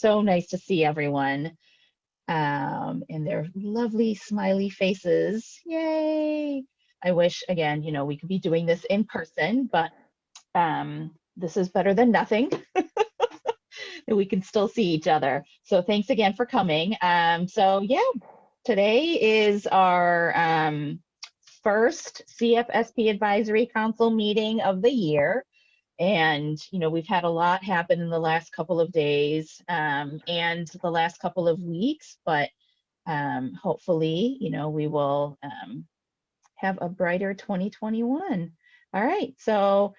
so nice to see everyone and their lovely smiley faces. Yay! I wish, again, we could be doing this in person, but this is better than nothing. We can still see each other. So thanks again for coming. So yeah, today is our first CFSP Advisory Council meeting of the year. And, we've had a lot happen in the last couple of days and the last couple of weeks, but hopefully, we will have a brighter 2021. All right, so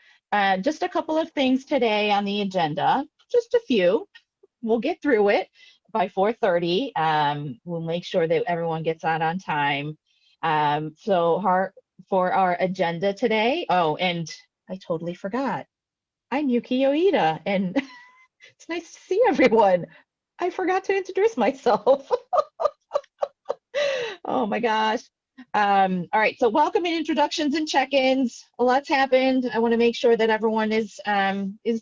just a couple of things today on the agenda, just a few. We'll get through it by 4:30. We'll make sure that everyone gets out on time. So for our agenda today, oh, and I totally forgot. I'm Yuki Yoida, and it's nice to see everyone. I forgot to introduce myself. Oh my gosh. All right, so welcome and introductions and check-ins. A lot's happened. I want to make sure that everyone is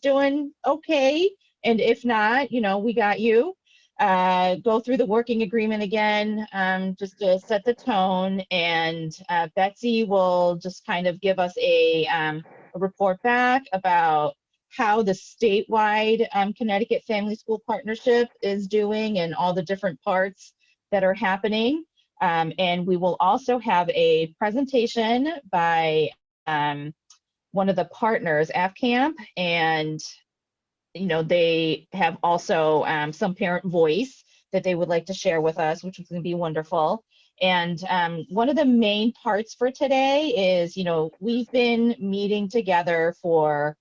doing okay, and if not, we got you. Go through the working agreement again, just to set the tone, and Betsy will just kind of give us a report back about how the statewide Connecticut Family School Partnership is doing and all the different parts that are happening. And we will also have a presentation by one of the partners, AFCAMP, and they have also some parent voice that they would like to share with us, which is going to be wonderful. And one of the main parts for today is, we've been meeting together for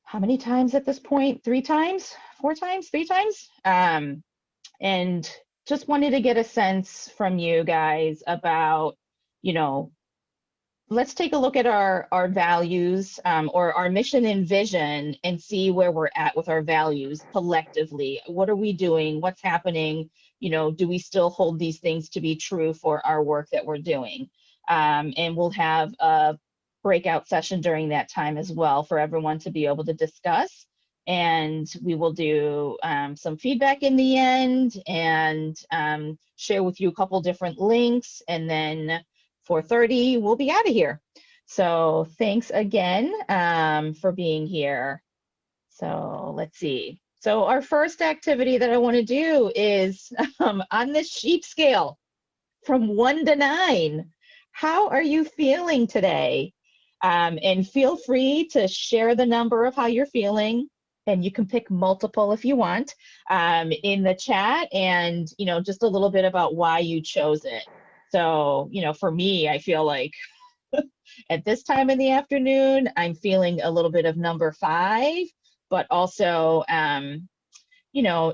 how many times at this point? 3 times, 4 times, 3 times? And just wanted to get a sense from you guys about, let's take a look at our values or our mission and vision and see where we're at with our values collectively. What are we doing? What's happening? Do we still hold these things to be true for our work that we're doing? And we'll have a breakout session during that time as well for everyone to be able to discuss. And we will do some feedback in the end and share with you a couple different links, and then 4:30 we'll be out of here. So thanks again for being here. So let's see. So our first activity that I want to do is on this sheep scale from 1 to 9. How are you feeling today? And feel free to share the number of how you're feeling. And you can pick multiple if you want in the chat, and just a little bit about why you chose it. So for me, I feel like at this time in the afternoon, I'm feeling a little bit of number 5, but also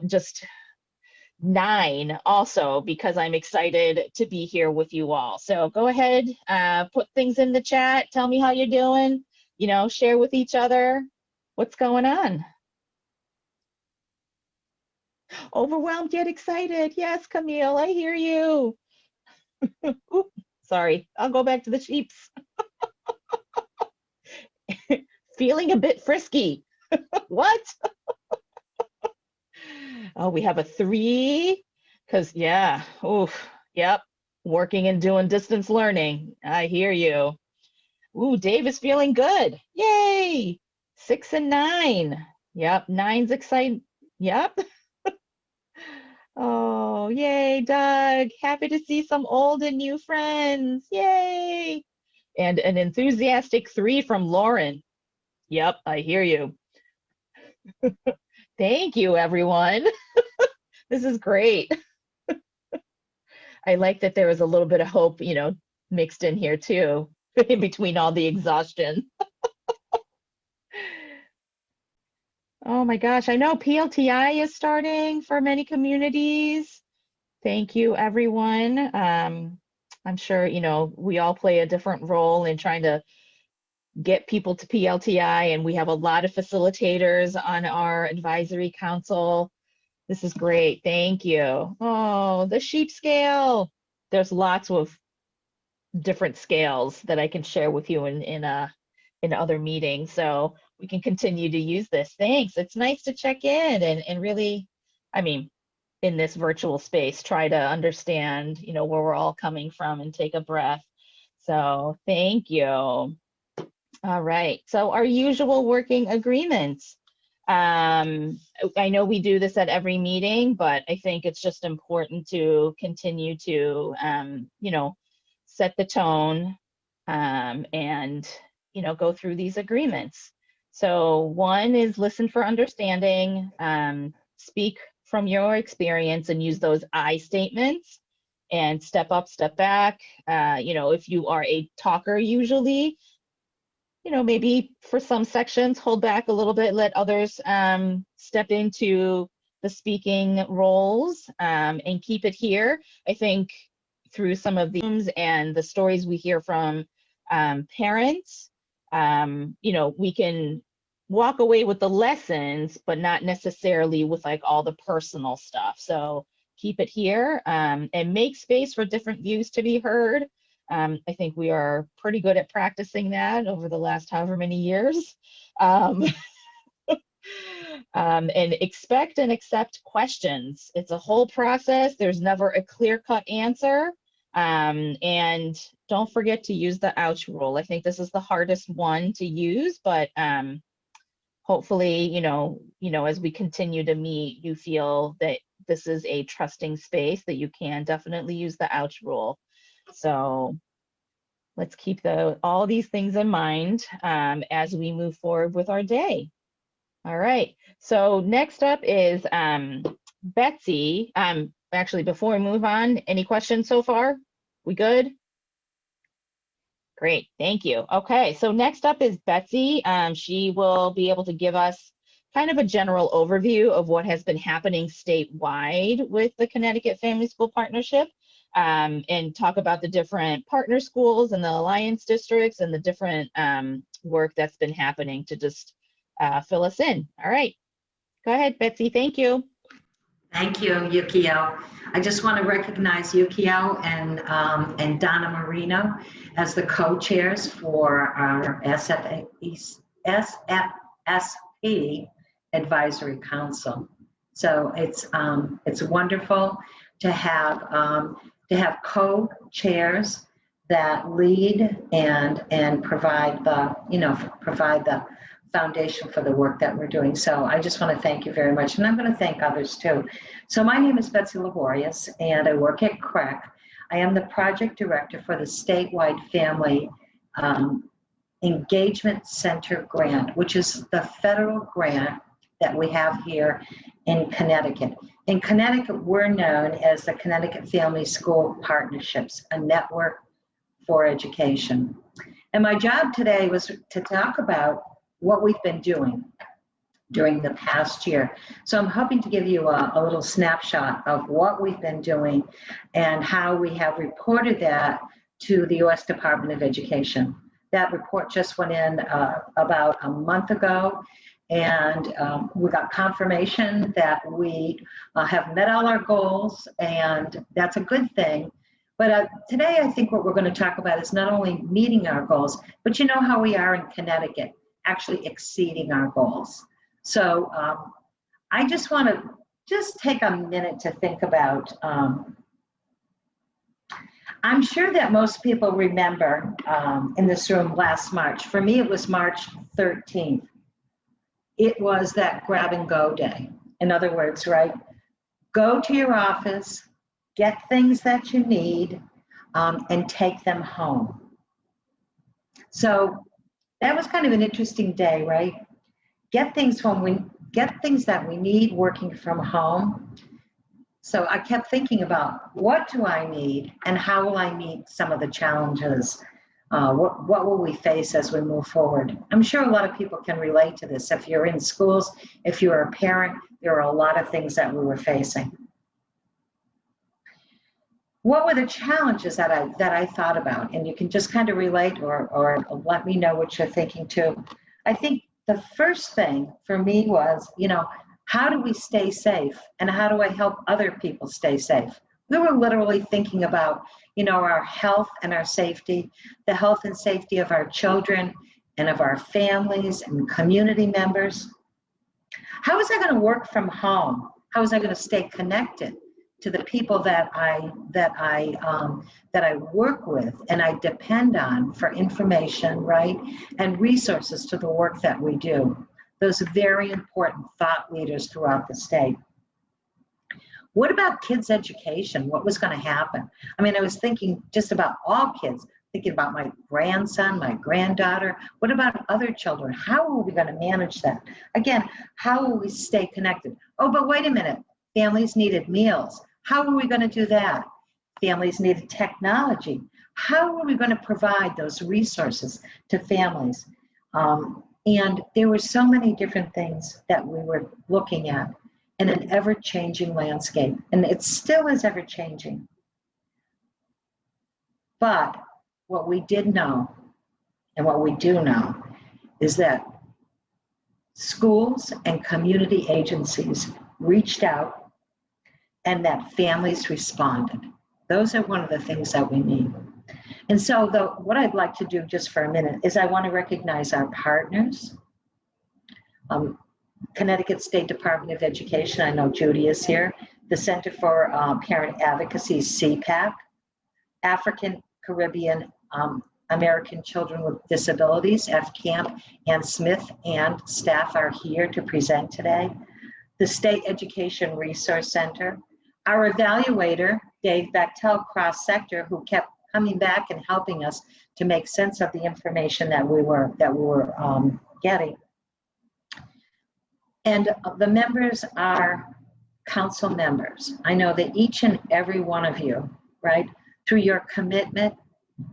just 9 also, because I'm excited to be here with you all. So go ahead, put things in the chat, tell me how you're doing, share with each other what's going on. Overwhelmed yet excited. Yes, Camille, I hear you. Oops, sorry, I'll go back to the sheeps. Feeling a bit frisky. What? Oh, we have a 3, because yeah, oof, yep, working and doing distance learning. I hear you. Ooh, Dave is feeling good. Yay! 6 and 9. Yep, 9's exciting. Yep. Oh, yay, Doug. Happy to see some old and new friends. Yay. And an enthusiastic 3 from Lauren. Yep, I hear you. Thank you, everyone. This is great. I like that there was a little bit of hope, mixed in here too, in between all the exhaustion. Oh my gosh, I know PLTI is starting for many communities. Thank you, everyone. I'm sure, we all play a different role in trying to get people to PLTI, and we have a lot of facilitators on our advisory council. This is great. Thank you. Oh, the sheep scale. There's lots of different scales that I can share with you in other meetings. So we can continue to use this. Thanks. It's nice to check in and really, I mean, in this virtual space, try to understand, where we're all coming from and take a breath. So thank you. All right. So our usual working agreements. I know we do this at every meeting, but I think it's just important to continue to, set the tone and, go through these agreements. So one is listen for understanding, speak from your experience and use those I statements, and step up, step back. If you are a talker usually, maybe for some sections, hold back a little bit, let others step into the speaking roles, and keep it here. I think through some of the rooms and the stories we hear from parents, we can walk away with the lessons, but not necessarily with like all the personal stuff. So keep it here, and make space for different views to be heard. I think we are pretty good at practicing that over the last however many years. And expect and accept questions. It's a whole process. There's never a clear-cut answer. And don't forget to use the ouch rule. I think this is the hardest one to use, but hopefully, as we continue to meet, you feel that this is a trusting space, that you can definitely use the ouch rule. So let's keep all these things in mind as we move forward with our day. All right, so next up is Betsy. Actually, before we move on, any questions so far? We good? Great, thank you. Okay, so next up is Betsy. She will be able to give us kind of a general overview of what has been happening statewide with the Connecticut Family School Partnership, and talk about the different partner schools and the alliance districts and the different work that's been happening to just fill us in. All right, go ahead, Betsy. Thank you. Thank you, Yukio. I just want to recognize Yukio and Donna Marino as the co-chairs for our SFSP Advisory Council. So it's wonderful to have co-chairs that lead and provide the foundation for the work that we're doing. So I just want to thank you very much. And I'm going to thank others too. So my name is Betsy Laborious and I work at CREC. I am the project director for the statewide Family Engagement Center grant, which is the federal grant that we have here in Connecticut. In Connecticut, we're known as the Connecticut Family School Partnerships, a network for education. And my job today was to talk about what we've been doing during the past year. So I'm hoping to give you a little snapshot of what we've been doing and how we have reported that to the U.S. Department of Education. That report just went in about a month ago, and we got confirmation that we have met all our goals, and that's a good thing. But today I think what we're going to talk about is not only meeting our goals, but you know how we are in Connecticut, actually exceeding our goals. So I just want to take a minute to think about, I'm sure that most people remember in this room last March. For me, it was March 13th. It was that grab and go day. In other words, right? Go to your office, get things that you need, and take them home. So that was kind of an interesting day, right? Get things that we need working from home. So I kept thinking about what do I need and how will I meet some of the challenges? What will we face as we move forward? I'm sure a lot of people can relate to this. If you're in schools, if you're a parent, there are a lot of things that we were facing. What were the challenges that I thought about? And you can just kind of relate or let me know what you're thinking too. I think the first thing for me was, how do we stay safe? And how do I help other people stay safe? We were literally thinking about, our health and our safety, the health and safety of our children, and of our families and community members? How is I going to work from home? How is I going to stay connected to the people that I work with and I depend on for information, right, and resources to the work that we do? Those are very important thought leaders throughout the state. What about kids' education? What was going to happen? I mean, I was thinking just about all kids, thinking about my grandson, my granddaughter. What about other children? How are we going to manage that? Again, how will we stay connected? Oh, but wait a minute. Families needed meals. How are we going to do that? Families needed technology. How are we going to provide those resources to families? And there were so many different things that we were looking at in an ever-changing landscape, and it still is ever-changing. But what we did know, and what we do know, is that schools and community agencies reached out and that families responded. Those are one of the things that we need. And so what I'd like to do just for a minute is I want to recognize our partners. Connecticut State Department of Education, I know Judy is here, the Center for Parent Advocacy, CPAC, African Caribbean American Children with Disabilities, FCAMP, Ann Smith and staff are here to present today. The State Education Resource Center, our evaluator, Dave Bechtel, cross-sector, who kept coming back and helping us to make sense of the information that we were getting. And the members are council members. I know that each and every one of you, right, through your commitment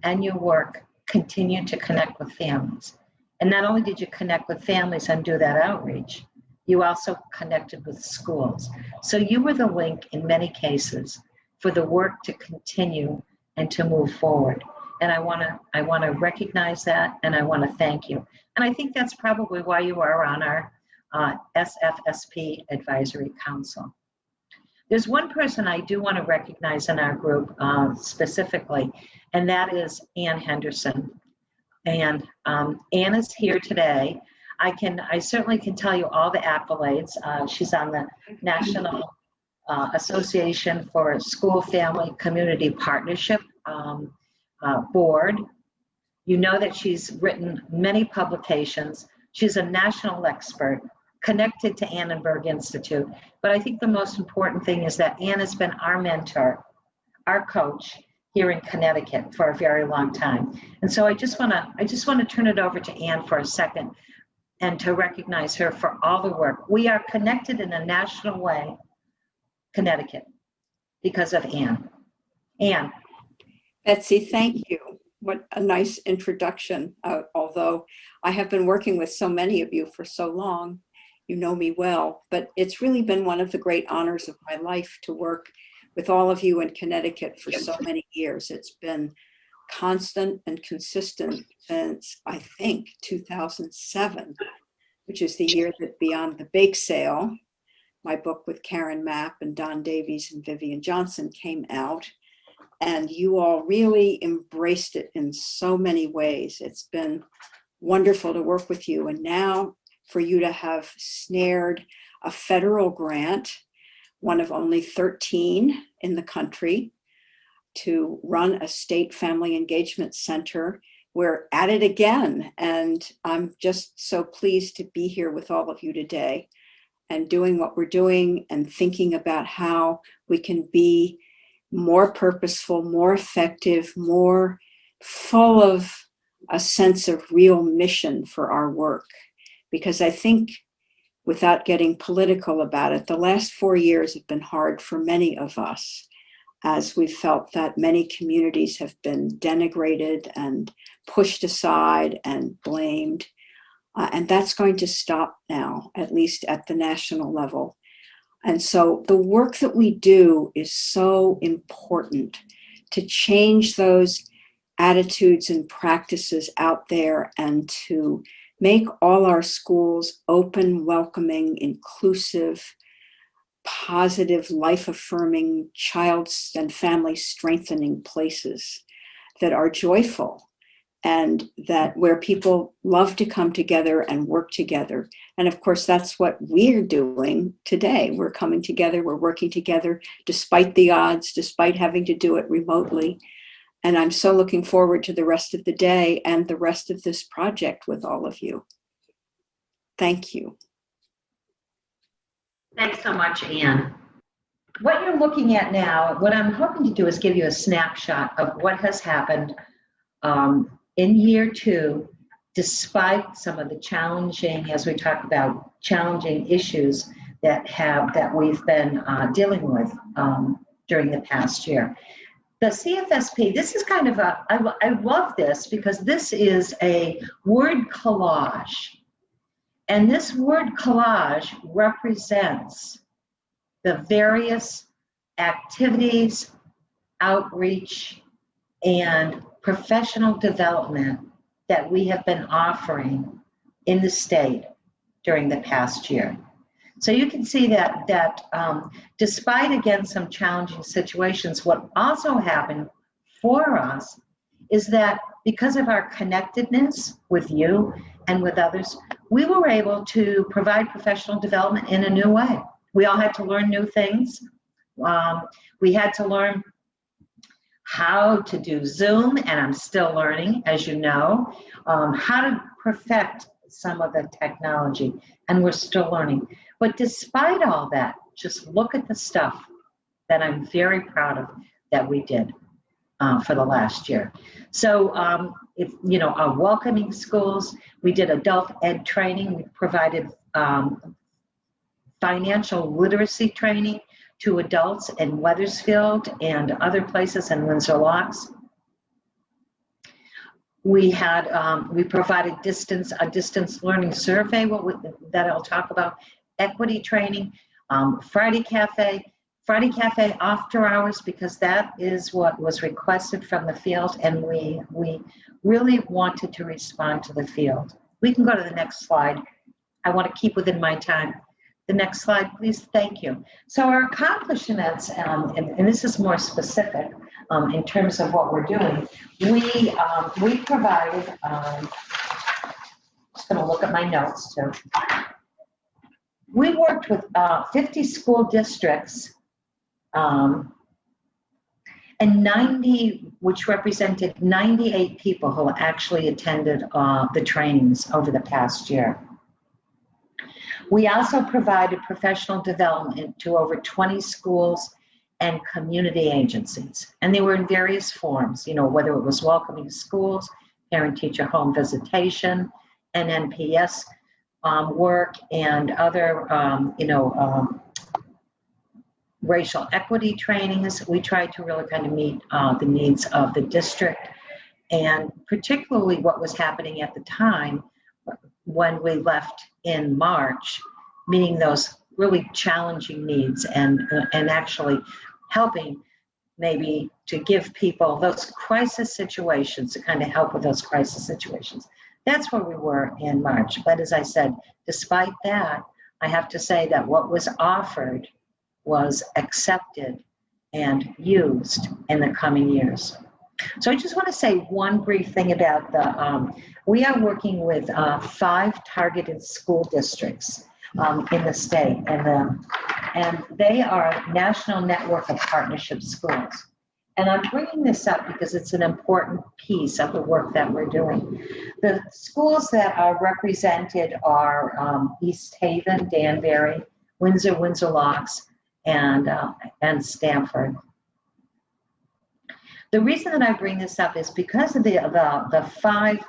and your work, continue to connect with families. And not only did you connect with families and do that outreach, you also connected with schools. So you were the link in many cases for the work to continue and to move forward. And I wanna recognize that, and I wanna thank you. And I think that's probably why you are on our CFSP Advisory Council. There's one person I do want to recognize in our group specifically, and that is Ann Henderson. And Ann is here today. I certainly can tell you all the accolades. She's on the National Association for School Family Community Partnership board. You know that she's written many publications. She's a national expert connected to Annenberg Institute. But I think the most important thing is that Ann has been our mentor, our coach here in Connecticut for a very long time. And so I just want to turn it over to Ann for a second and to recognize her for all the work. We are connected in a national way, Connecticut, because of Ann. Ann. Betsy, thank you. What a nice introduction. Although I have been working with so many of you for so long, you know me well, but it's really been one of the great honors of my life to work with all of you in Connecticut for so many years. It's been constant and consistent since, I think, 2007, which is the year that Beyond the Bake Sale, my book with Karen Mapp and Don Davies and Vivian Johnson, came out. And you all really embraced it in so many ways. It's been wonderful to work with you. And now for you to have snared a federal grant, one of only 13 in the country, to run a state family engagement center, we're at it again. And I'm just so pleased to be here with all of you today and doing what we're doing and thinking about how we can be more purposeful, more effective, more full of a sense of real mission for our work. Because I think, without getting political about it, the last 4 years have been hard for many of us, as we felt that many communities have been denigrated and pushed aside and blamed. And that's going to stop now, at least at the national level. And so the work that we do is so important to change those attitudes and practices out there and to make all our schools open, welcoming, inclusive, positive, life-affirming, child and family strengthening places that are joyful and that where people love to come together and work together. And of course, that's what we're doing today. We're coming together, we're working together despite the odds, despite having to do it remotely. And I'm so looking forward to the rest of the day and the rest of this project with all of you. Thank you. Thanks so much, Anne. What you're looking at now, what I'm hoping to do is give you a snapshot of what has happened in year 2, despite some of the challenging, as we talk about, challenging issues that we've been dealing with during the past year. The CFSP, this is kind of I love this because this is a word collage. And this word collage represents the various activities, outreach, and professional development that we have been offering in the state during the past year. So you can see that despite, again, some challenging situations, what also happened for us is that because of our connectedness with you and with others, we were able to provide professional development in a new way. We all had to learn new things. We had to learn how to do Zoom, and I'm still learning, as you know, how to perfect some of the technology, and we're still learning. But despite all that, just look at the stuff that I'm very proud of that we did for the last year. So if you know, our welcoming schools, we did adult ed training, we provided financial literacy training to adults in Wethersfield and other places in Windsor Locks. We had we provided a distance learning survey that I'll talk about, equity training, Friday Cafe after hours, because that is what was requested from the field, and we really wanted to respond to the field. We can go to the next slide. I want to keep within my time. The next slide, please. Thank you. So our accomplishments, and this is more specific in terms of what we're doing. We provided. Just going to look at my notes too. We worked with 50 school districts and 90, which represented 98 people who actually attended the trainings over the past year. We also provided professional development to over 20 schools and community agencies. And they were in various forms, you know, whether it was welcoming schools, parent-teacher home visitation, NNPS work, and other, racial equity trainings. We tried to really kind of meet the needs of the district, and particularly what was happening at the time when we left in March, meeting those really challenging needs and actually helping maybe to give people those crisis situations, to kind of help with those crisis situations. That's where we were in March. But as I said, despite that, I have to say that what was offered was accepted and used in the coming years. So I just want to say one brief thing about the, we are working with 5 targeted school districts in the state, and they are a national network of partnership schools. And I'm bringing this up because it's an important piece of the work that we're doing. The schools that are represented are East Haven, Danbury, Windsor, Windsor Locks, and Stamford. The reason that I bring this up is because of the 5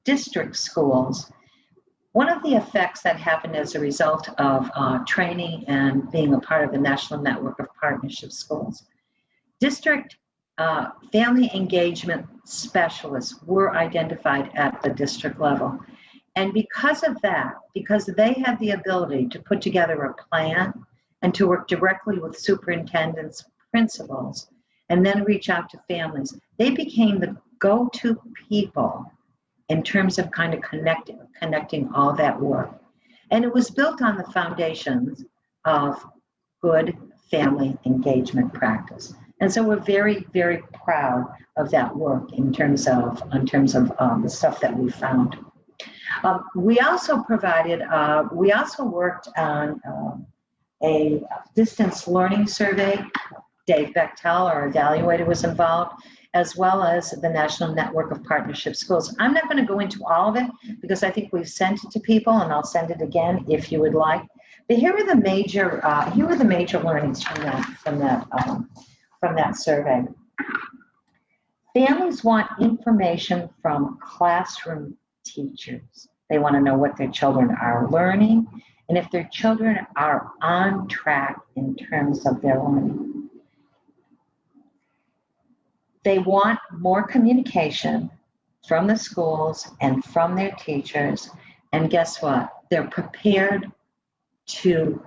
district schools. One of the effects that happened as a result of training and being a part of the National Network of Partnership Schools, district family engagement specialists were identified at the district level. And because of that, because they had the ability to put together a plan and to work directly with superintendents, principals, and then reach out to families, they became the go-to people in terms of kind of connecting all that work. And it was built on the foundations of good family engagement practice. And so we're very, very proud of that work in terms of the stuff that we found. We also worked on a distance learning survey. Dave Bechtel, our evaluator, was involved, as well as the National Network of Partnership Schools. I'm not going to go into all of it because I think we've sent it to people, and I'll send it again if you would like. But here are the major learnings from that survey. Families want information from classroom teachers. They want to know what their children are learning and if their children are on track in terms of their learning. They want more communication from the schools and from their teachers. And guess what? They're prepared to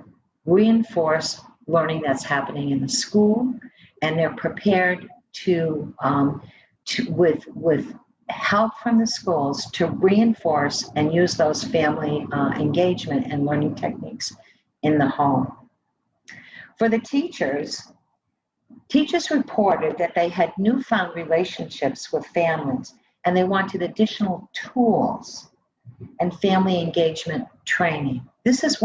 reinforce learning that's happening in the school, and they're prepared to with help from the schools to reinforce and use those family engagement and learning techniques in the home. For the teachers reported that they had newfound relationships with families, and they wanted additional tools and family engagement training. This is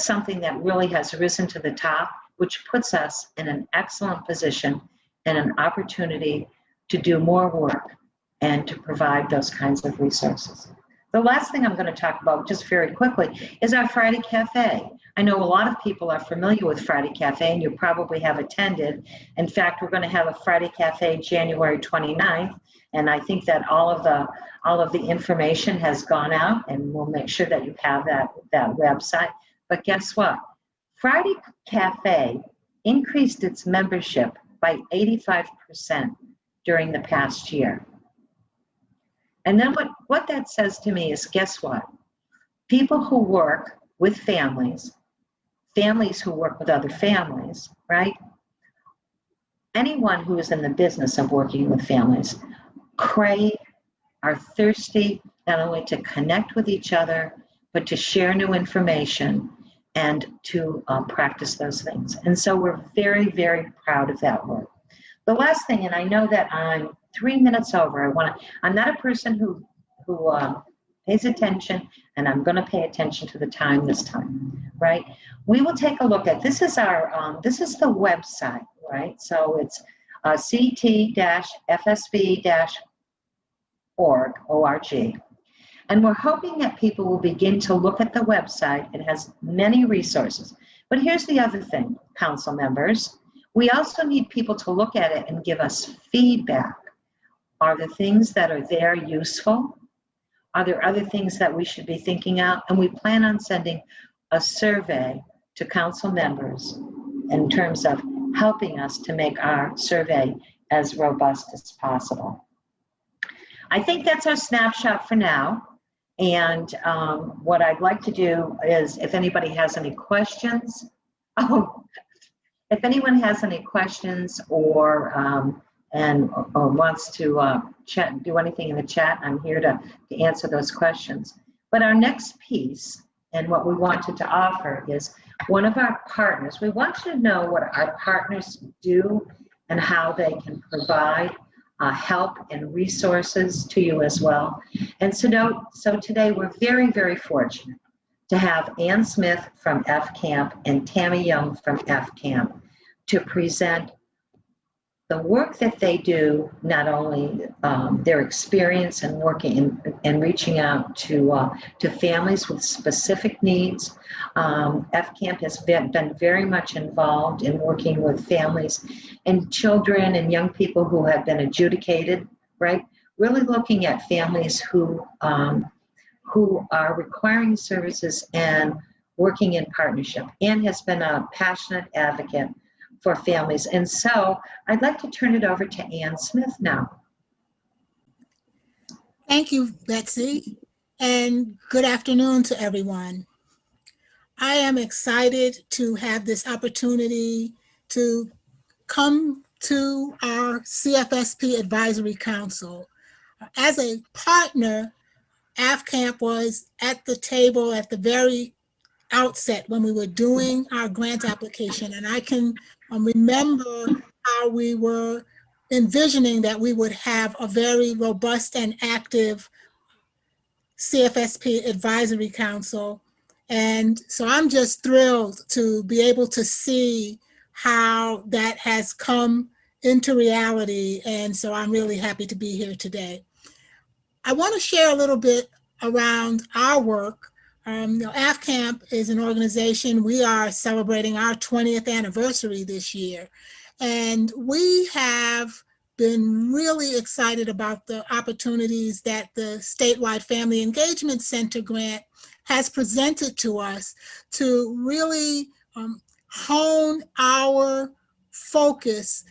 something that really has risen to the top, which puts us in an excellent position and an opportunity to do more work and to provide those kinds of resources. The last thing I'm going to talk about just very quickly is our Friday Cafe. I know a lot of people are familiar with Friday Cafe, and you probably have attended. In fact, we're going to have a Friday Cafe January 29th, and I think that all of the information has gone out, and we'll make sure that you have that website. But guess what? Friday Cafe increased its membership by 85% during the past year. And then what that says to me is, guess what? People who work with families who work with other families, right? Anyone who is in the business of working with families are thirsty not only to connect with each other, but to share new information and to practice those things. And so we're very, very proud of that work. The last thing, and I know that I'm 3 minutes over, I'm not a person who pays attention, and I'm going to pay attention to the time this time, right? We will take a look at, this is the website, right? So it's ct-fsp-org. And we're hoping that people will begin to look at the website. It has many resources. But here's the other thing, council members. We also need people to look at it and give us feedback. Are the things that are there useful? Are there other things that we should be thinking out? And we plan on sending a survey to council members in terms of helping us to make our survey as robust as possible. I think that's our snapshot for now. And what I'd like to do is, if anybody has any questions, if anyone has any questions or wants to chat, do anything in the chat, I'm here to answer those questions. But our next piece, and what we wanted to offer, is one of our partners. We want you to know what our partners do and how they can provide help and resources to you as well. And so today we're very, very fortunate to have Ann Smith from F-Camp and Tammy Young from F-Camp to present the work that they do, not only their experience in working and reaching out to families with specific needs. F-Camp has been very much involved in working with families and children and young people who have been adjudicated, right? Really looking at families who are requiring services and working in partnership. Ann has been a passionate advocate for families. And so I'd like to turn it over to Ann Smith now. Thank you, Betsy, and good afternoon to everyone. I am excited to have this opportunity to come to our CFSP Advisory Council. As a partner, AFCAMP was at the table at the very outset when we were doing our grant application, and I can remember how we were envisioning that we would have a very robust and active CFSP Advisory Council. And so I'm just thrilled to be able to see how that has come into reality. And so I'm really happy to be here today. I want to share a little bit around our work. AFCAMP is an organization. We are celebrating our 20th anniversary this year. And we have been really excited about the opportunities that the Statewide Family Engagement Center grant has presented to us to really hone our focus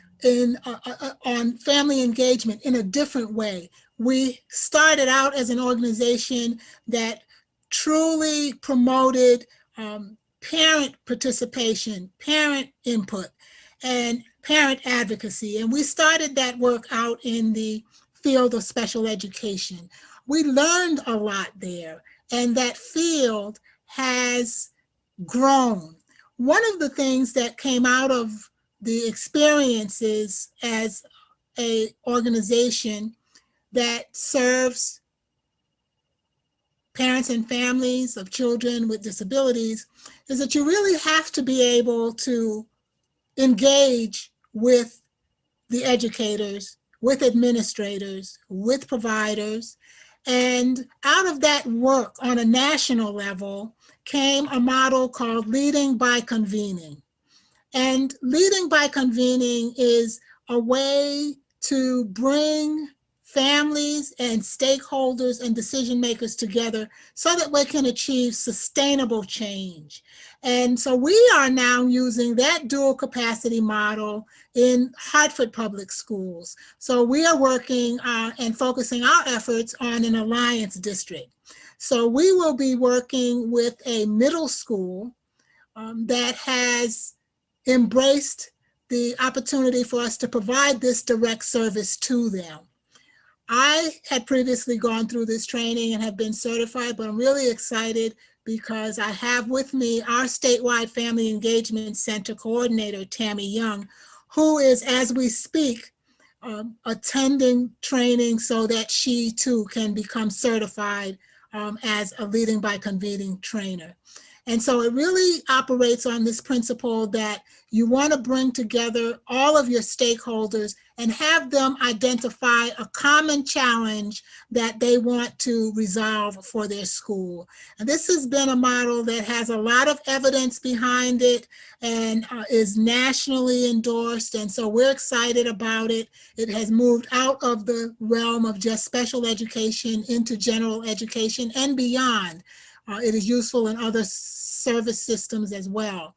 on family engagement in a different way. We started out as an organization that truly promoted parent participation, parent input, and parent advocacy. And we started that work out in the field of special education. We learned a lot there, and that field has grown. One of the things that came out of the experiences as an organization that serves parents and families of children with disabilities is that you really have to be able to engage with the educators, with administrators, with providers. And out of that work on a national level came a model called Leading by Convening. And leading by convening is a way to bring families and stakeholders and decision makers together so that we can achieve sustainable change. And so we are now using that dual capacity model in Hartford Public Schools. So we are working and focusing our efforts on an alliance district. So we will be working with a middle school that has embraced the opportunity for us to provide this direct service to them. I had previously gone through this training and have been certified, but I'm really excited because I have with me our statewide Family Engagement Center coordinator, Tammy Young, who is, as we speak, attending training so that she too can become certified as a Leading by Convening trainer. And so it really operates on this principle that you want to bring together all of your stakeholders and have them identify a common challenge that they want to resolve for their school. And this has been a model that has a lot of evidence behind it and is nationally endorsed. And so we're excited about it. It has moved out of the realm of just special education into general education and beyond. It is useful in other service systems as well.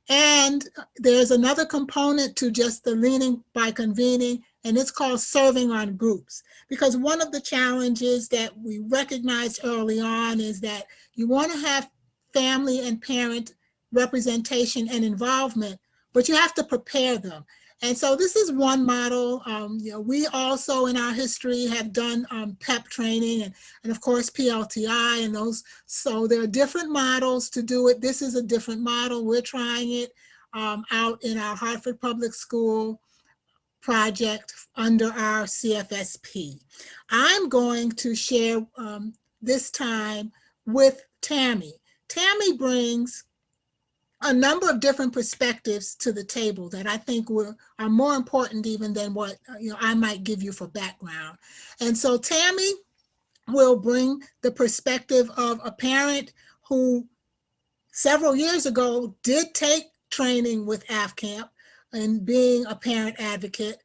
And there's another component to just the leading by convening, and it's called serving on groups. Because one of the challenges that we recognized early on is that you want to have family and parent representation and involvement, but you have to prepare them. And so this is one model. We also in our history have done PEP training and of course PLTI and those. So there are different models to do it. This is a different model. We're trying it out in our Hartford Public School project under our CFSP. I'm going to share this time with Tammy. Tammy brings a number of different perspectives to the table that I think are more important even than what I might give you for background. And so Tammy will bring the perspective of a parent who several years ago did take training with AFCAMP and being a parent advocate.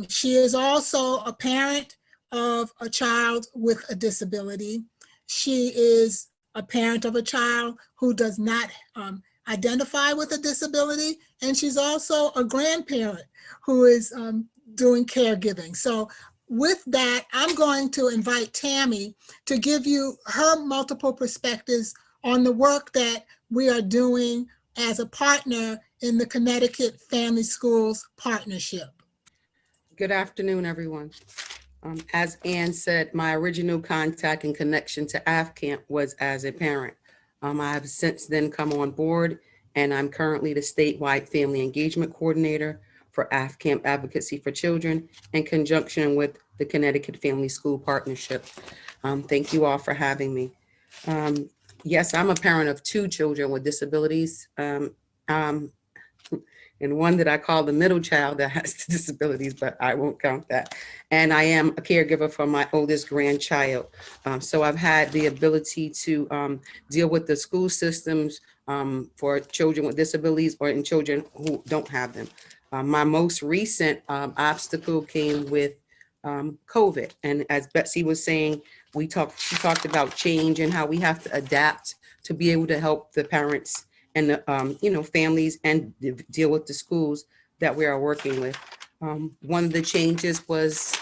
She is also a parent of a child with a disability. She is a parent of a child who does not identify with a disability, and she's also a grandparent who is doing caregiving. So with that, I'm going to invite Tammy to give you her multiple perspectives on the work that we are doing as a partner in the Connecticut Family Schools Partnership. Good afternoon, everyone. As Ann said, my original contact and connection to AFCAMP was as a parent. I have since then come on board, and I'm currently the statewide family engagement coordinator for AFCAMP Advocacy for Children in conjunction with the Connecticut Family School Partnership. Thank you all for having me. Yes, I'm a parent of 2 children with disabilities. And one that I call the middle child that has disabilities, but I won't count that. And I am a caregiver for my oldest grandchild. So I've had the ability to deal with the school systems for children with disabilities or in children who don't have them. My most recent obstacle came with COVID. And as Betsy was saying, she talked about change and how we have to adapt to be able to help the parents and the families and deal with the schools that we are working with. One of the changes was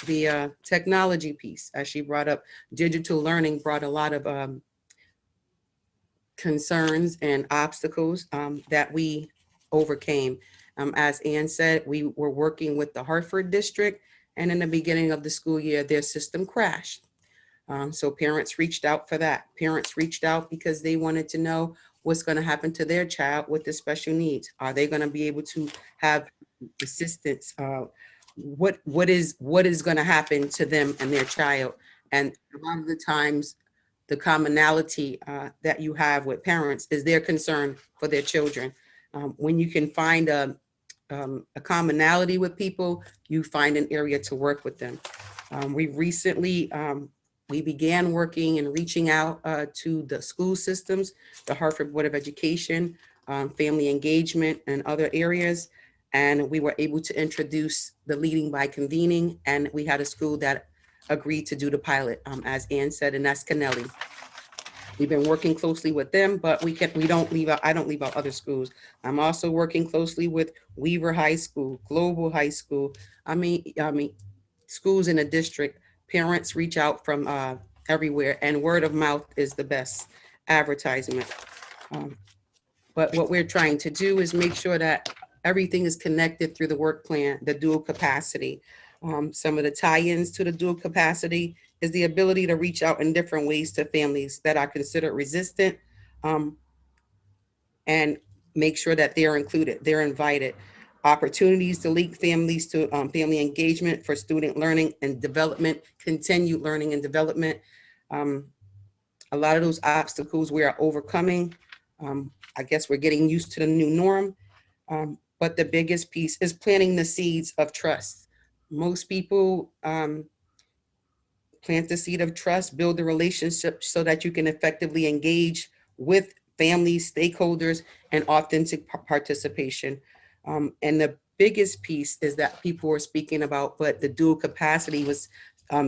the technology piece. As she brought up, digital learning brought a lot of concerns and obstacles that we overcame. As Ann said, we were working with the Hartford district, and in the beginning of the school year, their system crashed. So parents reached out for that. Parents reached out because they wanted to know what's going to happen to their child with the special needs. Are they going to be able to have assistance? What is going to happen to them and their child? And a lot of the times, the commonality that you have with parents is their concern for their children. When you can find a commonality with people, you find an area to work with them. We recently we began working and reaching out to the school systems, the Hartford Board of Education, family engagement, and other areas. And we were able to introduce the leading by convening. And we had a school that agreed to do the pilot, as Ann said, and that's Kennelly. We've been working closely with them, but I don't leave out other schools. I'm also working closely with Weaver High School, Global High School. I mean, schools in the district. Parents reach out from everywhere, and word of mouth is the best advertisement. But what we're trying to do is make sure that everything is connected through the work plan, the dual capacity. Some of the tie-ins to the dual capacity is the ability to reach out in different ways to families that are considered resistant, and make sure that they're included, they're invited. Opportunities to link families to family engagement for student learning and development, continued learning and development. A lot of those obstacles we are overcoming. I guess we're getting used to the new norm. But the biggest piece is planting the seeds of trust. Most people plant the seed of trust, build the relationship so that you can effectively engage with families, stakeholders, and authentic participation. And the biggest piece is that people were speaking about, but the dual capacity was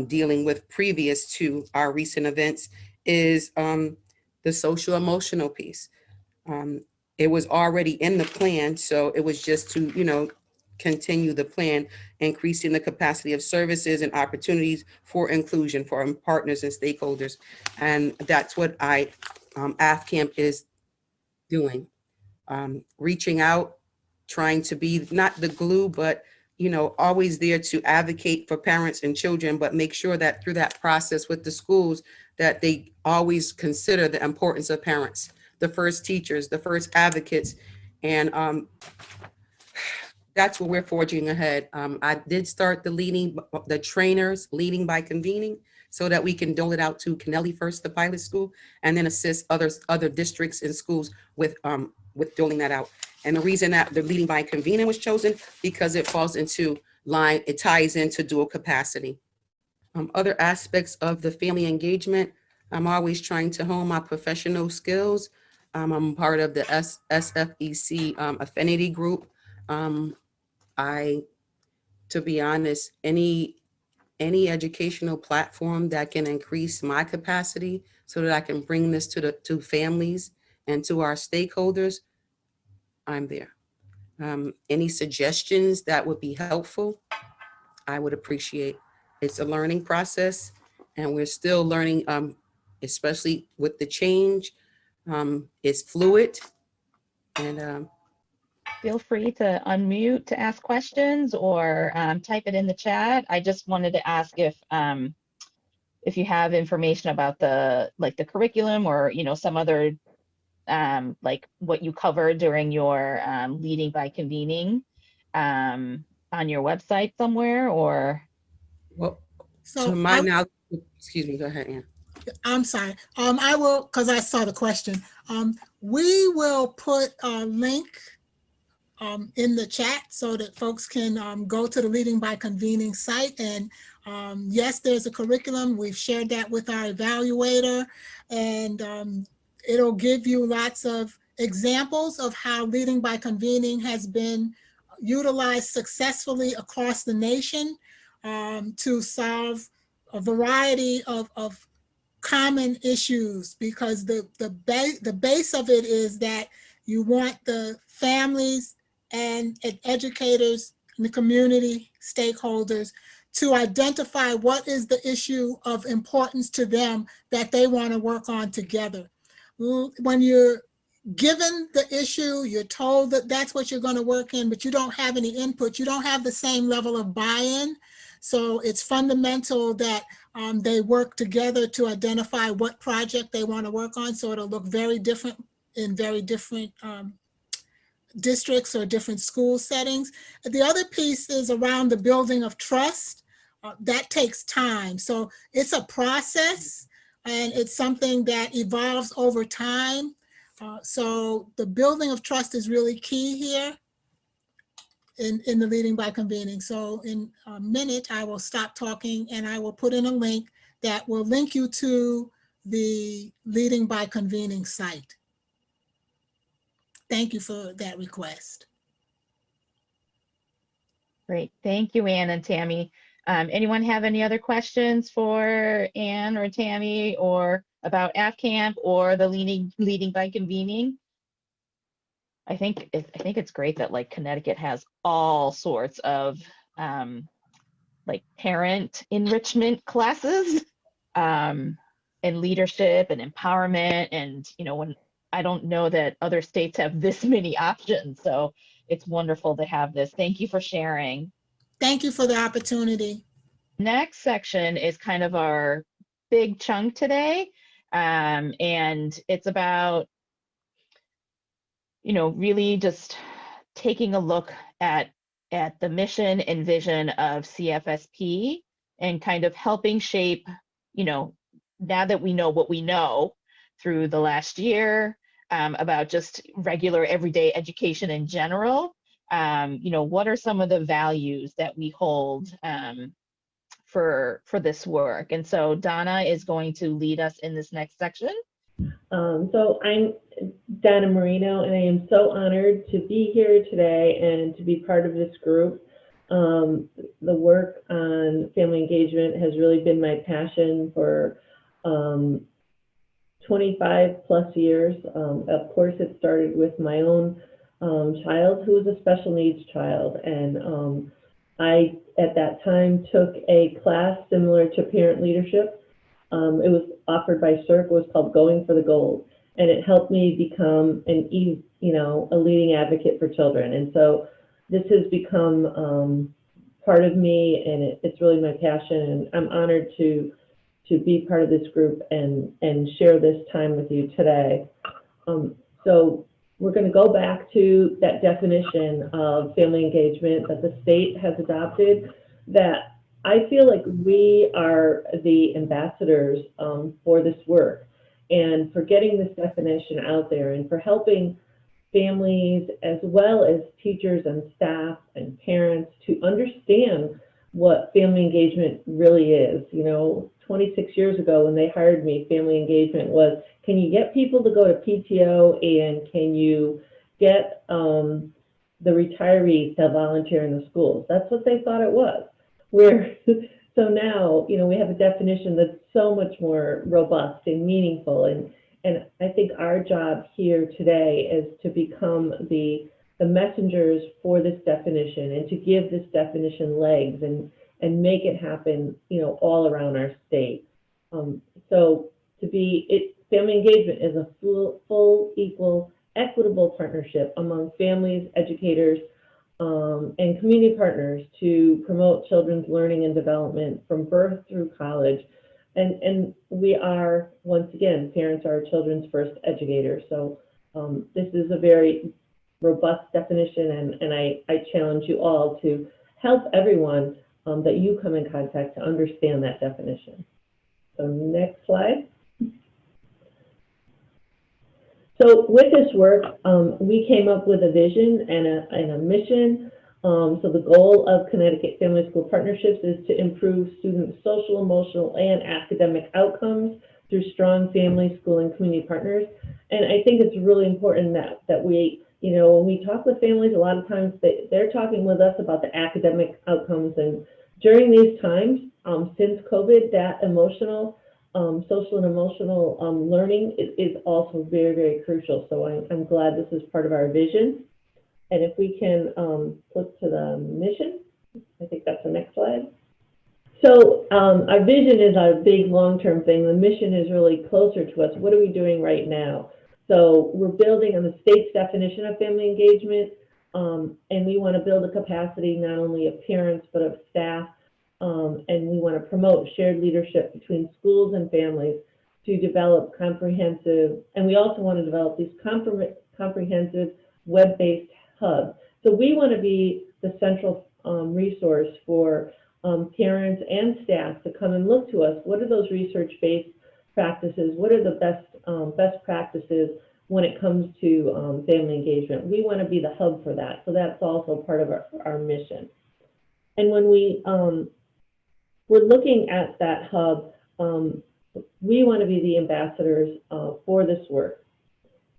dealing with previous to our recent events, is the social emotional piece. It was already in the plan, so it was just to, continue the plan, increasing the capacity of services and opportunities for inclusion for our partners and stakeholders. And that's what AFCAMP is doing. Reaching out, trying to be not the glue, but always there to advocate for parents and children, but make sure that through that process with the schools, that they always consider the importance of parents, the first teachers, the first advocates. And that's what we're forging ahead. I did start the trainers leading by convening, so that we can dole it out to Kennelly first, the pilot school, and then assist other districts and schools with doling that out. And the reason that the leading by convening was chosen, because it falls into line, it ties into dual capacity. Other aspects of the family engagement, I'm always trying to hone my professional skills. I'm part of the SFEC affinity group. To be honest, any educational platform that can increase my capacity so that I can bring this to families and to our stakeholders, I'm there. Any suggestions that would be helpful, I would appreciate. It's a learning process, and we're still learning, especially with the change. It's fluid, and Feel free to unmute to ask questions or type it in the chat. I just wanted to ask if you have information about the curriculum or some other like what you covered during your leading by convening. on your website somewhere, or? Well, to So my knowledge, excuse me, go ahead, Ann. I'm sorry. I will, because I saw the question. We will put a link in the chat so that folks can go to the Leading by Convening site. And yes, there's a curriculum. We've shared that with our evaluator, and it'll give you lots of examples of how Leading by Convening has been utilized successfully across the nation to solve a variety of common issues, because the base of it is that you want the families and educators and the community stakeholders to identify what is the issue of importance to them that they want to work on together. When you're given the issue, you're told that that's what you're going to work in, but you don't have any input, you don't have the same level of buy-in. So it's fundamental that they work together to identify what project they want to work on. So it'll look very different in very different districts or different school settings. The other piece is around the building of trust. That takes time. So it's a process, and it's something that evolves over time. So the building of trust is really key here in the Leading by Convening. So in a minute, I will stop talking and I will put in a link that will link you to the Leading by Convening site. Thank you for that request. Great. Thank you, Ann and Tammy. Anyone have any other questions for Ann or Tammy, or about AFCamp or the Leading by Convening? I think it's great that like Connecticut has all sorts of like parent enrichment classes, and leadership and empowerment. And, you know, when I don't know that other states have this many options. So it's wonderful to have this. Thank you for sharing. Thank you for the opportunity. Next section is kind of our big chunk today. And it's about, you know, really just taking a look at the mission and vision of CFSP and kind of helping shape, you know, now that we know what we know through the last year about just regular everyday education in general, you know, what are some of the values that we hold for this work? And so Donna is going to lead us in this next section. So I'm Donna Marino, and I am so honored to be here today and to be part of this group. The work on family engagement has really been my passion for 25 plus years. Of course, it started with my own child who was a special needs child, and I, at that time, took a class similar to parent leadership. It was offered by CERC. It was called Going for the Gold, and it helped me become a leading advocate for children. And so this has become part of me, and it's really my passion. And I'm honored to be part of this group and share this time with you today. So we're going to go back to that definition of family engagement that the state has adopted, that I feel like we are the ambassadors for this work, and for getting this definition out there, and for helping families as well as teachers and staff and parents to understand what family engagement really is. You know, 26 years ago when they hired me, family engagement was, can you get people to go to PTO, and can you get the retirees to volunteer in the schools? That's what they thought it was. So now, you know, we have a definition that's so much more robust and meaningful, and I think our job here today is to become the messengers for this definition, and to give this definition legs and make it happen, you know, all around our state. So family engagement is a full, equal, equitable partnership among families, educators, and community partners to promote children's learning and development from birth through college. And we are, once again, parents are our children's first educators. So this is a very robust definition, and I challenge you all to help everyone that you come in contact to understand that definition. So next slide. So with this work, we came up with a vision and a mission. So the goal of Connecticut Family School Partnerships is to improve students' social, emotional, and academic outcomes through strong family, school, and community partners. And I think it's really important that we, you know, when we talk with families, a lot of times they're talking with us about the academic outcomes. And during these times, since COVID, that emotional, social and emotional learning is also very, very crucial. So I'm glad this is part of our vision. And if we can flip to the mission, I think that's the next slide. So our vision is our big long-term thing. The mission is really closer to us. What are we doing right now? So we're building on the state's definition of family engagement, and we want to build a capacity not only of parents, but of staff, and we want to promote shared leadership between schools and families to develop comprehensive, and we also want to develop these comprehensive web-based hubs. So we want to be the central resource for parents and staff to come and look to us. What are those research-based practices? What are the best practices when it comes to family engagement? We want to be the hub for that. So that's also part of our mission. And when we're looking at that hub, we want to be the ambassadors for this work.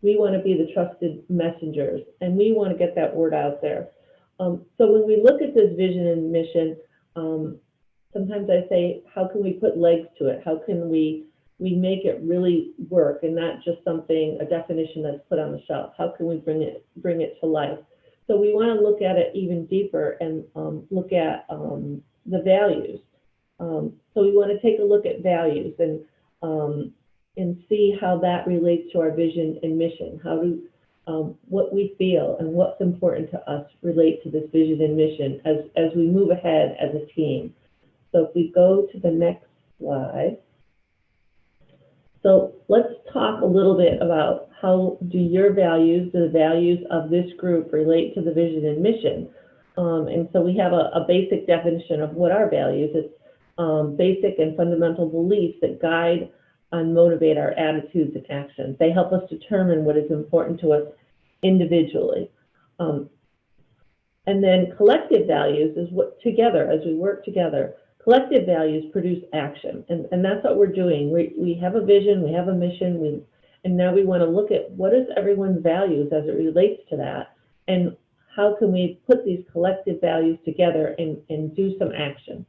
We want to be the trusted messengers, and we want to get that word out there. So when we look at this vision and mission, sometimes I say, how can we put legs to it? How can we make it really work and not just something, a definition that's put on the shelf? How can we bring it to life? So we want to look at it even deeper and look at the values. So we want to take a look at values and see how that relates to our vision and mission. How do what we feel and what's important to us relate to this vision and mission as we move ahead as a team. So if we go to the next slide. So let's talk a little bit about how do the values of this group relate to the vision and mission. And so we have a basic definition of what our values. It's basic and fundamental beliefs that guide and motivate our attitudes and actions. They help us determine what is important to us individually. And then collective values is what together, as we work together, collective values produce action. And that's what we're doing. We have a vision, we have a mission, and now we want to look at what is everyone's values as it relates to that, and how can we put these collective values together and do some action.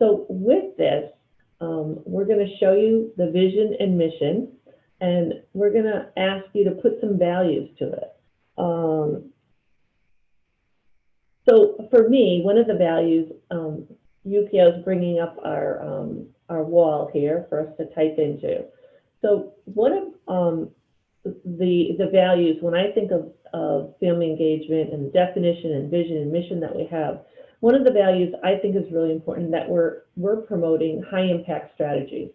So with this, we're going to show you the vision and mission, and we're going to ask you to put some values to it. So for me, one of the values, Yukio is bringing up our wall here for us to type into. So one of the values, when I think of family engagement and definition and vision and mission that we have, one of the values I think is really important that we're promoting high impact strategies.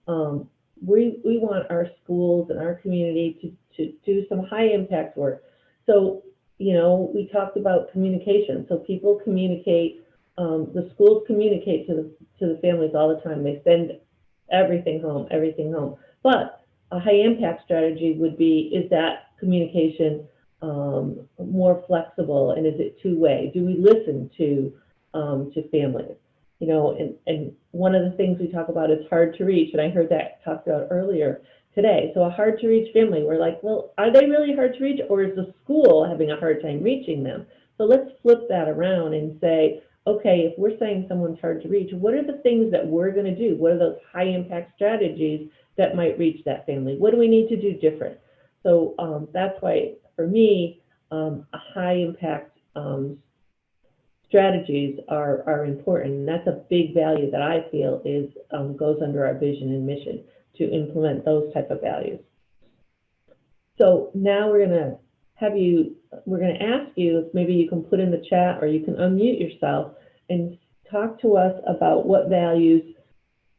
We want our schools and our community to do some high impact work. So, you know, we talked about communication. So people communicate, the schools communicate to the families all the time. They send everything home. But a high impact strategy would be, is that communication more flexible, and is it two-way? Do we listen to families? You know, and one of the things we talk about is hard to reach, and I heard that talked about earlier today. So a hard to reach family, we're like, well, are they really hard to reach, or is the school having a hard time reaching them? So let's flip that around and say, okay, if we're saying someone's hard to reach, what are the things that we're going to do? What are those high impact strategies that might reach that family? What do we need to do different? So that's why, for me, a high impact strategies are important. And that's a big value that I feel is goes under our vision and mission, to implement those type of values. So now we're going to ask you if maybe you can put in the chat, or you can unmute yourself and talk to us about what values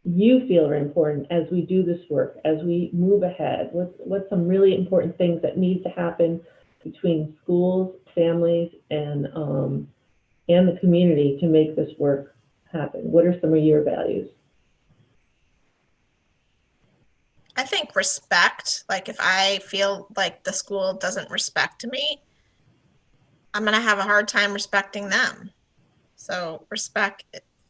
you feel are important as we do this work, as we move ahead. What's some really important things that need to happen between schools, families, and the community to make this work happen? What are some of your values? I think respect. Like if I feel like the school doesn't respect me, I'm going to have a hard time respecting them. So respect,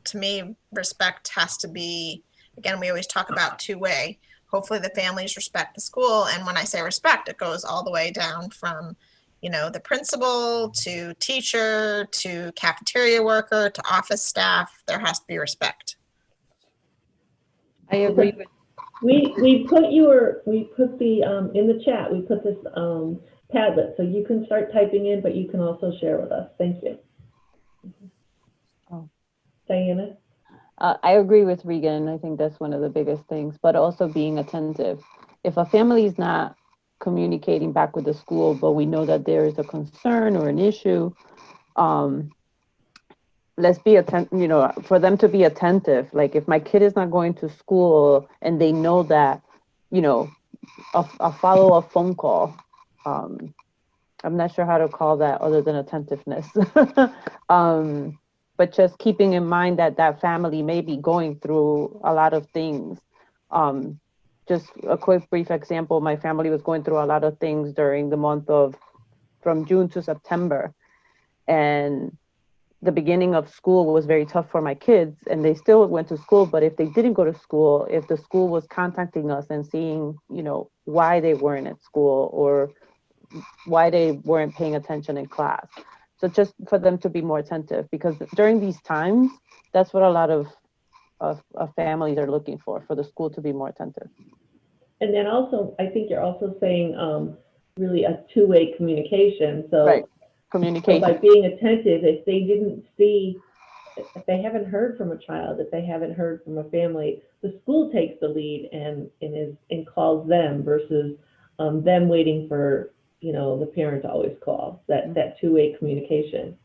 to me, respect has to be, again, we always talk about two-way. Hopefully the families respect the school. And when I say respect, it goes all the way down from, you know, the principal to teacher to cafeteria worker to office staff. There has to be respect. I agree with. We put the in the chat, we put this Padlet, so you can start typing in, but you can also share with us. Thank you. Oh. Diana? I agree with Regan. I think that's one of the biggest things, but also being attentive. If a family is not communicating back with the school, but we know that there is a concern or an issue, let's be attentive, you know, for them to be attentive. Like if my kid is not going to school and they know that, you know, a follow-up phone call, I'm not sure how to call that other than attentiveness. But just keeping in mind that that family may be going through a lot of things. Just a quick brief example, my family was going through a lot of things during the month of, from June to September. And the beginning of school was very tough for my kids, and they still went to school. But if they didn't go to school, if the school was contacting us and seeing, you know, why they weren't at school or why they weren't paying attention in class. So just for them to be more attentive, because during these times, that's what a lot of families are looking for the school to be more attentive. And then also, I think you're also saying really a two-way communication. So, right. Communication. So by being attentive, if they didn't see, if they haven't heard from a child, if they haven't heard from a family, the school takes the lead and calls them versus them waiting for, you know, the parent to always call. That two-way communication.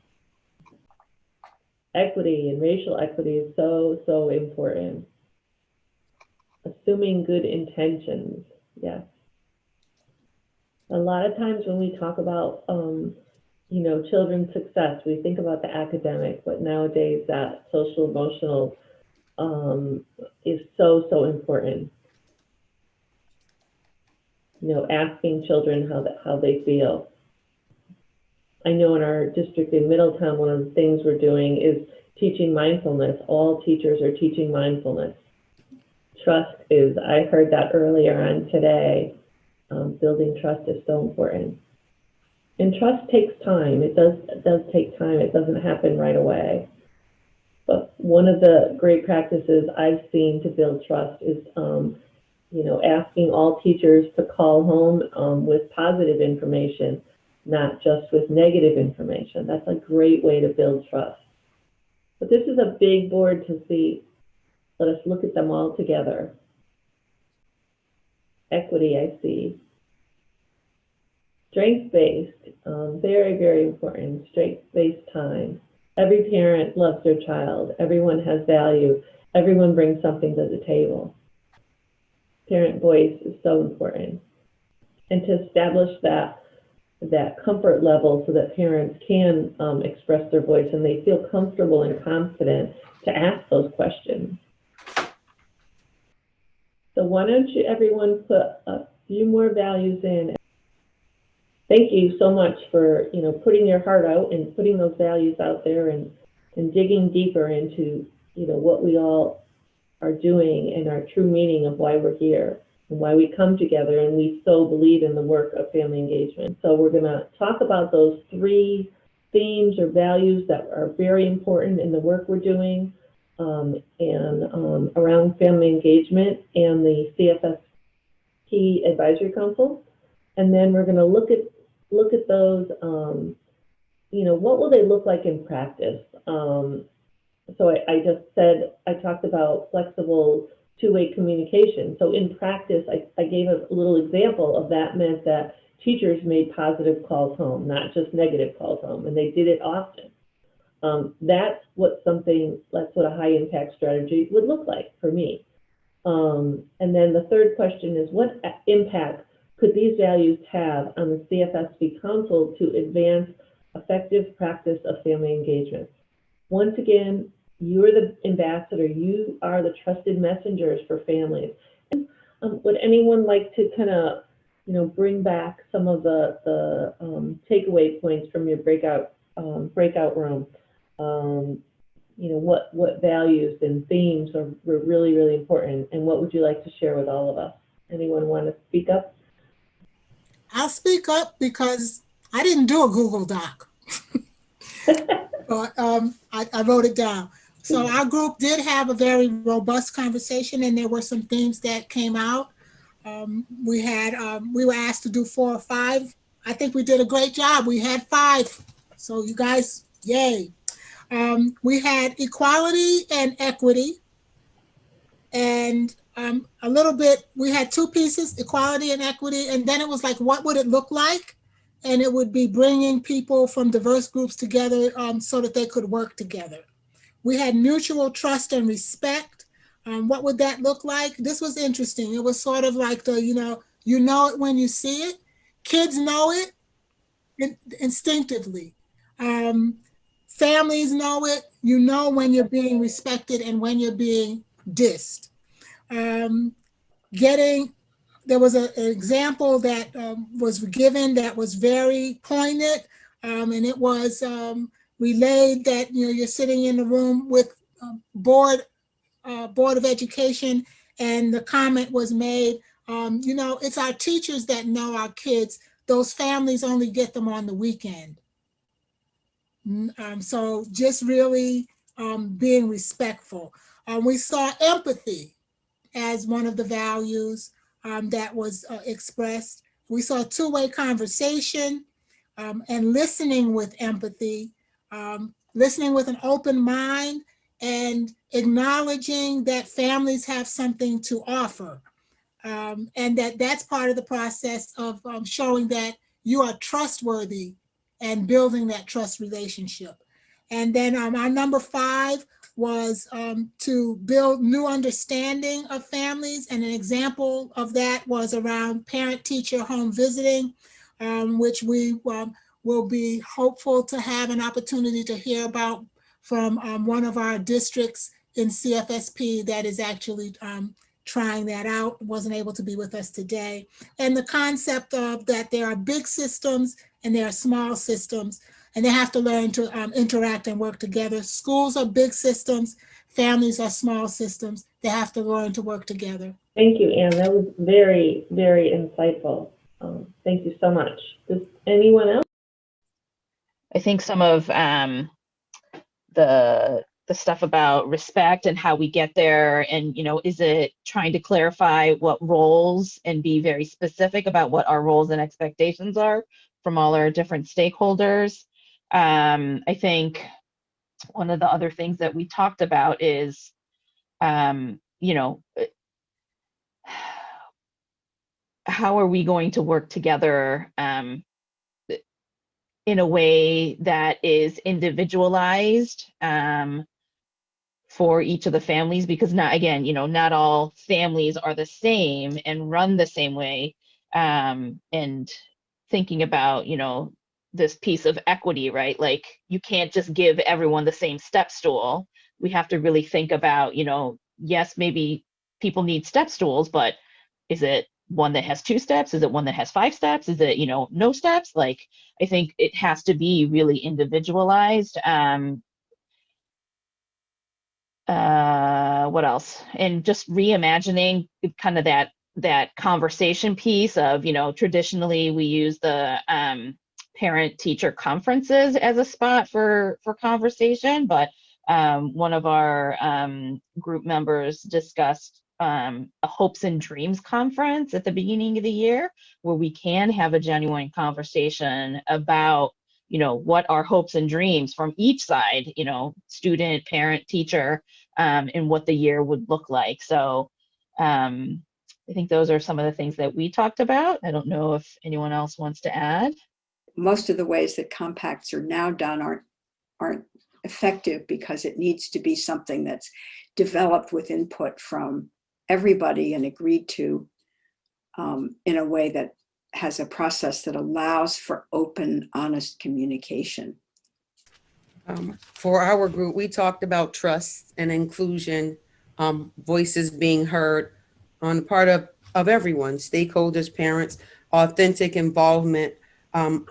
Equity and racial equity is so important. Assuming good intentions, yes. A lot of times when we talk about, you know, children's success, we think about the academic, but nowadays that social emotional is so important. You know, asking children how they feel. I know in our district in Middletown, one of the things we're doing is teaching mindfulness. All teachers are teaching mindfulness. Trust is, I heard that earlier on today, building trust is so important. And trust takes time. It does take time. It doesn't happen right away. But one of the great practices I've seen to build trust is, you know, asking all teachers to call home with positive information, not just with negative information. That's a great way to build trust. But this is a big board to see. Let us look at them all together. Equity, I see. Strength-based, very important. Strength-based time. Every parent loves their child. Everyone has value. Everyone brings something to the table. Parent voice is so important. And to establish that comfort level so that parents can express their voice and they feel comfortable and confident to ask those questions. So why don't you everyone put a few more values in. Thank you so much for, you know, putting your heart out and putting those values out there and digging deeper into, you know, what we all are doing and our true meaning of why we're here and why we come together, and we so believe in the work of family engagement. So we're going to talk about those 3 themes or values that are very important in the work we're doing around family engagement and the CFSP Advisory Council. And then we're going to look at those, you know, what will they look like in practice? So I just said, I talked about flexible two-way communication. So in practice, I gave a little example of that meant that teachers made positive calls home, not just negative calls home, and they did it often. That's what a high impact strategy would look like for me. And then the third question is, what impact could these values have on the CFSP Council to advance effective practice of family engagement? Once again, you are the ambassador. You are the trusted messengers for families. Would anyone like to kind of, bring back some of the takeaway points from your breakout room? What values and themes were really, really important, and what would you like to share with all of us? Anyone want to speak up? I'll speak up because I didn't do a Google Doc, but I wrote it down. So our group did have a very robust conversation, and there were some themes that came out. We were asked to do 4 or 5. I think we did a great job. We had 5. So you guys, yay. We had equality and equity. And a little bit, we had 2 pieces, equality and equity. And then it was like, what would it look like? And it would be bringing people from diverse groups together so that they could work together. We had mutual trust and respect. What would that look like? This was interesting. It was sort of like the, you know it when you see it. Kids know it instinctively. Families know it. You know when you're being respected and when you're being dissed. There was an example that was given that was very poignant, and it was relayed that you're sitting in the room with Board of Education, and the comment was made, it's our teachers that know our kids. Those families only get them on the weekend. So just really being respectful. We saw empathy as one of the values that was expressed. We saw a 2-way conversation and listening with empathy, listening with an open mind, and acknowledging that families have something to offer. And that's part of the process of showing that you are trustworthy and building that trust relationship. And then our number 5 was to build new understanding of families. And an example of that was around parent-teacher home visiting, which we will be hopeful to have an opportunity to hear about from one of our districts in CFSP that is actually trying that out, wasn't able to be with us today. And the concept of that there are big systems and there are small systems, and they have to learn to interact and work together. Schools are big systems, families are small systems. They have to learn to work together. Thank you, Anne. That was very, very insightful. Thank you so much. Does anyone else? I think some of the stuff about respect and how we get there, and is it trying to clarify what roles and be very specific about what our roles and expectations are from all our different stakeholders. I think one of the other things that we talked about is how are we going to work together in a way that is individualized for each of the families, because not all families are the same and run the same way. And thinking about, this piece of equity, right? Like you can't just give everyone the same step stool. We have to really think about, yes, maybe people need step stools, but is it one that has 2 steps? Is it one that has 5 steps? Is it, no steps? Like, I think it has to be really individualized. What else? And just reimagining kind of that conversation piece of, traditionally we use the parent-teacher conferences as a spot for conversation, but one of our group members discussed a hopes and dreams conference at the beginning of the year, where we can have a genuine conversation about what are hopes and dreams from each side, student, parent, teacher, and what the year would look like. So I think those are some of the things that we talked about. I don't know if anyone else wants to add. Most of the ways that compacts are now done aren't effective because it needs to be something that's developed with input from everybody and agreed to in a way that has a process that allows for open, honest communication? For our group, we talked about trust and inclusion, voices being heard on the part of everyone, stakeholders, parents, authentic involvement,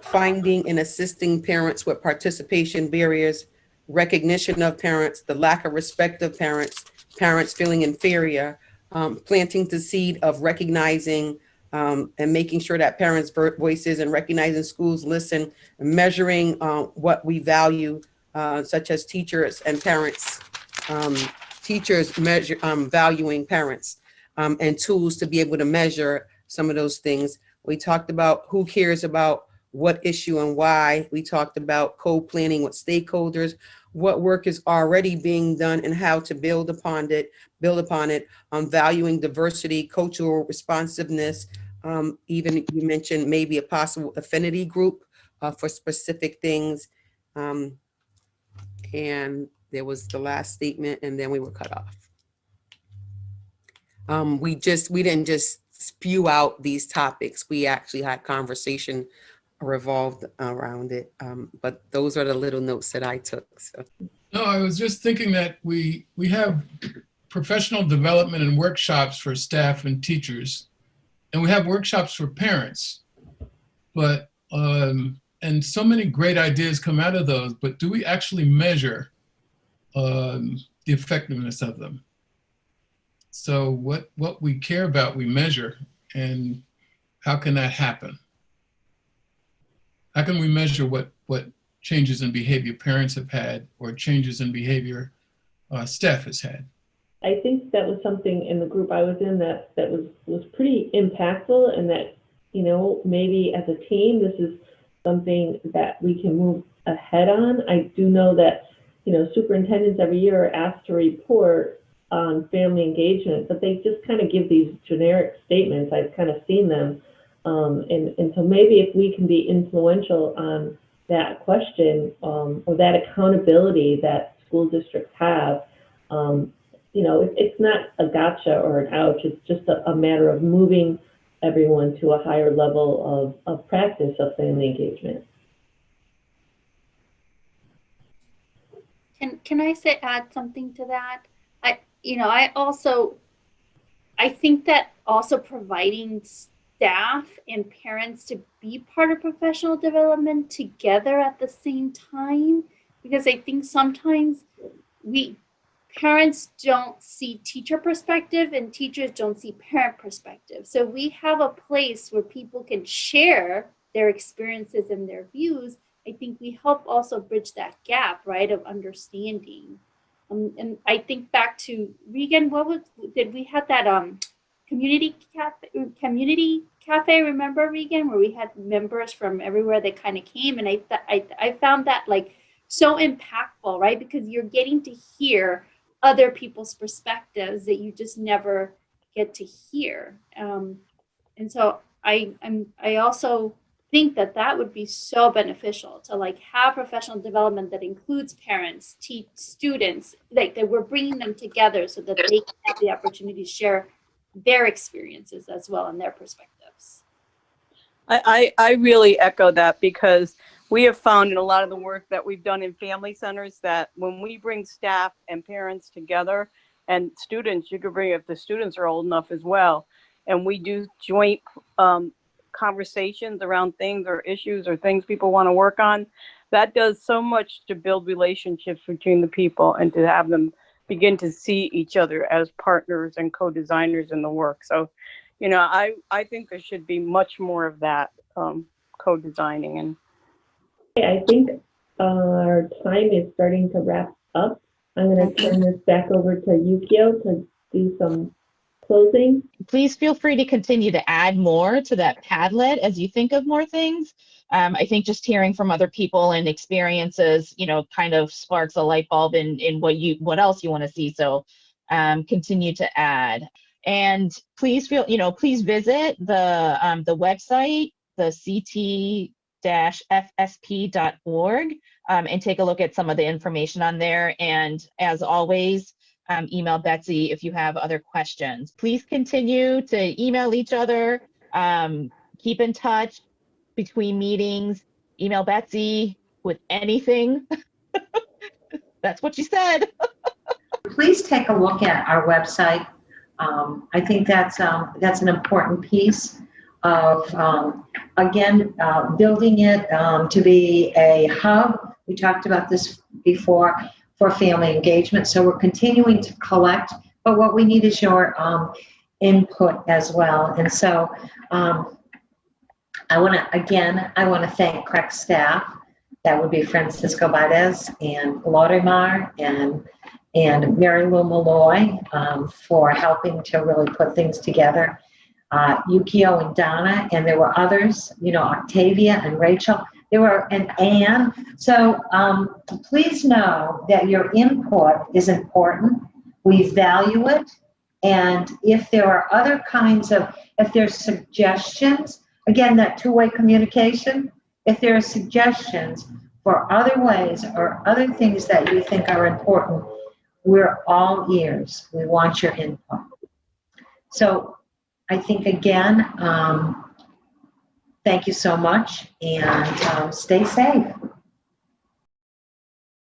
finding and assisting parents with participation barriers, recognition of parents, the lack of respect of parents, parents feeling inferior, planting the seed of recognizing and making sure that parents' voices and recognizing schools listen, measuring what we value, such as teachers and parents, teachers measure valuing parents, and tools to be able to measure some of those things. We talked about who cares about what issue and why. We talked about co-planning with stakeholders, what work is already being done and how to build upon it, valuing diversity, cultural responsiveness. Even you mentioned maybe a possible affinity group for specific things. And there was the last statement, and then we were cut off. We didn't just spew out these topics. We actually had conversation revolved around it. But those are the little notes that I took. So. No, I was just thinking that we have professional development and workshops for staff and teachers, and we have workshops for parents. But and so many great ideas come out of those, but do we actually measure the effectiveness of them? So what we care about, we measure, and how can that happen? How can we measure what changes in behavior parents have had or changes in behavior staff has had? I think that was something in the group I was in that was pretty impactful, and that, you know, maybe as a team, this is something that we can move ahead on. I do know that, you know, superintendents every year are asked to report on family engagement, but they just kind of give these generic statements. I've kind of seen them. And so maybe if we can be influential on that question, or that accountability that school districts have, you know, it's not a gotcha or an ouch. It's just a matter of moving everyone to a higher level of practice of family engagement. Can I add something to that? I think that also providing staff and parents to be part of professional development together at the same time, because I think sometimes parents don't see teacher perspective and teachers don't see parent perspective. So we have a place where people can share their experiences and their views. I think we help also bridge that gap, right, of understanding. And I think back to Regan, we had that community cafe, remember, Regan, where we had members from everywhere that kind of came, and I found that like so impactful, right? Because you're getting to hear other people's perspectives that you just never get to hear. And so I also think that would be so beneficial to like have professional development that includes parents, students, like that we're bringing them together so that they can have the opportunity to share their experiences as well and their perspectives. I really echo that, because we have found in a lot of the work that we've done in family centers that when we bring staff and parents together, and students, you could bring, if the students are old enough as well, and we do joint conversations around things or issues or things people want to work on, that does so much to build relationships between the people and to have them begin to see each other as partners and co-designers in the work. So, you know, I think there should be much more of that co-designing. And I think our time is starting to wrap up. I'm going to turn this back over to Yukio to do some closing. Please feel free to continue to add more to that Padlet as you think of more things. I think just hearing from other people and experiences, you know, kind of sparks a light bulb in what else you want to see. So continue to add. And please please visit the website, the ct-fsp.org, and take a look at some of the information on there. And as always, email Betsy if you have other questions. Please continue to email each other. keep in touch between meetings, email Betsy with anything. That's what she said. Please take a look at our website. I think that's an important piece of, again, building it to be a hub. We talked about this before for family engagement. So we're continuing to collect, but what we need is your input as well. And so I want to thank CREC staff. That would be Francisco Baez and Laudemar and Mary Lou Malloy for helping to really put things together. Yukio and Donna, and there were others, Octavia and Rachel. There were, and Anne. So please know that your input is important. We value it. And if there are other if there's suggestions, again, that two-way communication, if there are suggestions for other ways or other things that you think are important, we're all ears. We want your input. So I think, again, thank you so much, and stay safe.